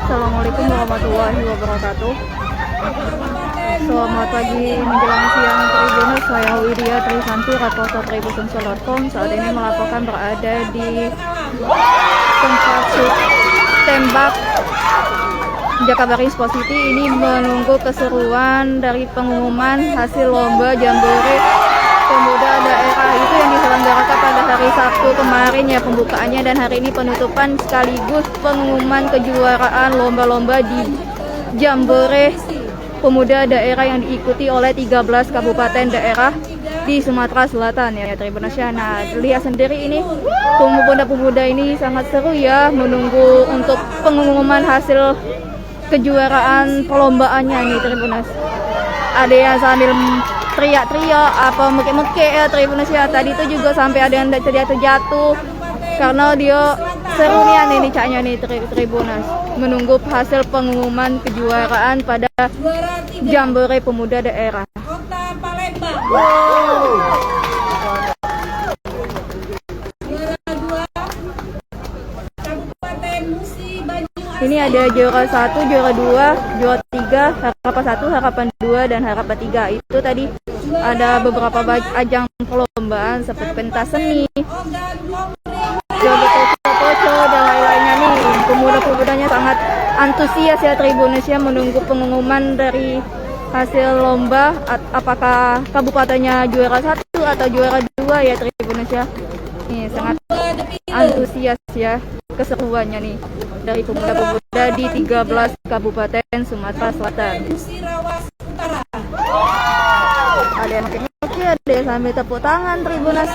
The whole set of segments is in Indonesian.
Assalamualaikum warahmatullahi wabarakatuh. Selamat pagi menjelang siang Tribuners, saya Widya Trisanti, reporter Tribun.com. Saat ini melaporkan berada di tempat tembak Jakabaring Sports City. Ini menunggu keseruan dari pengumuman hasil lomba Jambore Pemuda Daerah itu yang diselenggarakan pada hari Sabtu kemarin ya pembukaannya, dan hari ini penutupan sekaligus pengumuman kejuaraan lomba-lomba di Jambore Pemuda Daerah yang diikuti oleh 13 kabupaten daerah di Sumatera Selatan ya Tribuners. Nah, lihat sendiri ini pemuda-pemuda ini sangat seru ya, menunggu untuk pengumuman hasil kejuaraan perlombaannya nih Tribuners. Ada yang sambil teriak-teriak apa meke-meke ya Tribuners ya. Tadi itu juga sampai ada yang terjatuh karena dia seru nih caknya nih Tribuners, menunggu hasil pengumuman kejuaraan pada Jambore Pemuda Daerah. Kota Palembang. Juara 2 Kabupaten Musi Banyuasin. Ini ada juara 1, juara 2, juara 3, harapan 1, harapan 2, dan harapan 3. Itu tadi ada beberapa ajang perlombaan seperti pentas seni, foto dan lain-lainnya nih. Pemuda-pemudanya sangat antusias ya Tribuners ya, menunggu pengumuman dari hasil lomba apakah kabupatennya juara 1 atau juara 2 ya Tribuners ya. Nih sangat antusias ya keseruannya nih dari pemuda-pemuda di 13 kabupaten Sumatera Selatan. Ada yang makin oke, ada yang sambil tepuk tangan Tribuners.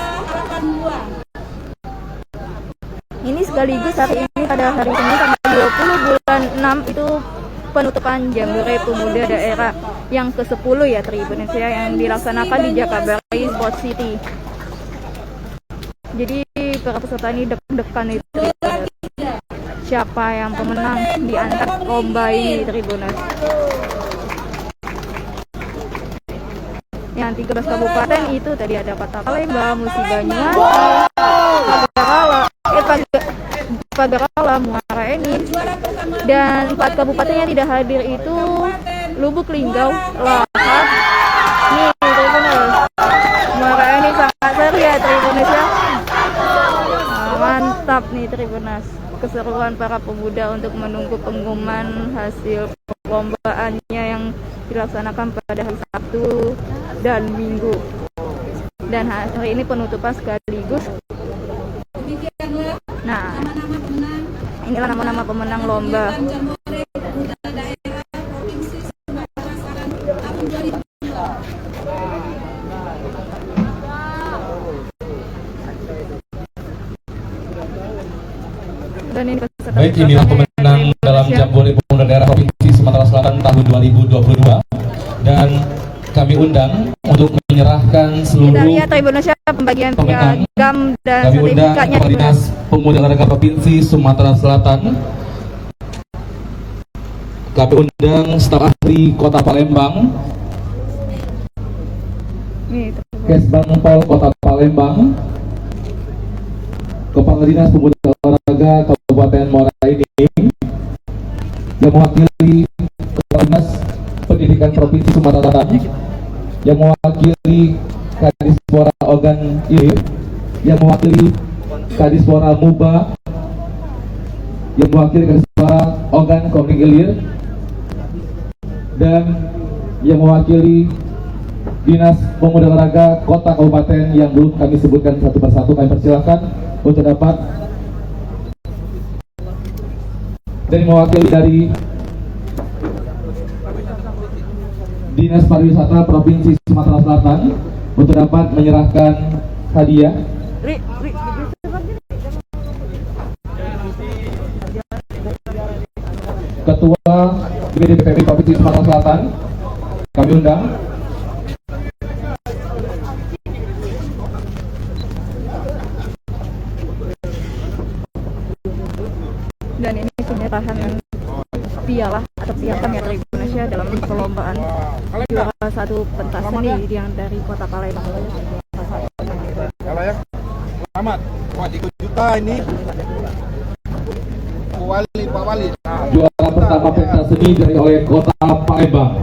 Ini sekaligus hari ini pada hari Senin tanggal 20 bulan 6 itu penutupan Jambore Pemuda Daerah yang ke-10 ya Tribuners ya, yang dilaksanakan di Jakabaring Sports City. Jadi para peserta ini deg-degan itu Tribuners. Siapa yang pemenang di antara lomba ini Tribuners? Yang 13 kabupaten itu tadi ada Kota Palembang, Musi Banyuasin, Pagarala, Muara Enim, dan 4 kabupaten yang tidak hadir itu Lubuk Linggau, Lahad. Nih Tribuners, Muara Enim sangat seru ya Tribuners ya. Mantap nih Tribuners, keseruan para pemuda untuk menunggu pengumuman hasil perlombaannya yang dilaksanakan pada hari Sabtu dan Minggu. Dan hari ini penutupan sekaligus. Nah, inilah nama-nama pemenang lomba. Dan ini baik, inilah pemenang dalam Jambore Pemuda Daerah Provinsi Sumatera Selatan tahun 2022, dan kami undang untuk menyerahkan seluruh kita lihat Tribuners pembagian piagam dan kami undang sertifikatnya. Kepala Dinas Pemuda Olahraga Provinsi Sumatera Selatan, kami undang staf ahli Kota Palembang, Kesbang Pol Kota Palembang, Kepala Dinas Pemuda Olahraga Kabupaten Muara Enim, yang mewakili Kepala Dinas Pendidikan Provinsi Sumatera Selatan, yang mewakili Kadispora Organ Ilir, yang mewakili Kadispora Muba, yang mewakili Kadispora Organ Komunik Ilir, dan yang mewakili Dinas Pemuda Olahraga Kota Kabupaten yang belum kami sebutkan satu persatu. Kami persilakan untuk dapat, dan mewakili dari Dinas Pariwisata Provinsi Sumatera Selatan untuk dapat menyerahkan hadiah. Ketua BDPP Provinsi Sumatera Selatan kami undang. Dan ini penyerahan piala atau piagam ya Tribuners dalam perlombaan juara satu pentas seni yang dari Kota Palembang. Kalau yang selamat, wah 3 juta ini. Pak Wali. Juara pertama pentas seni dari oleh Kota Palembang.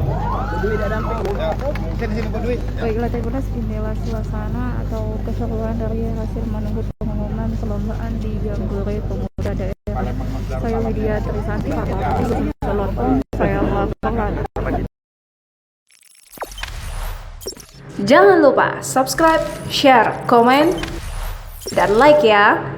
Baiklah Tribuners, inilah suasana atau keseruan dari hasil menunggu pengumuman perlombaan di Jambore Pemuda Daerah. Saya Widya Trisanti, Kapal Selonpong, saya melaporkan. Jangan lupa subscribe, share, komen, dan like ya.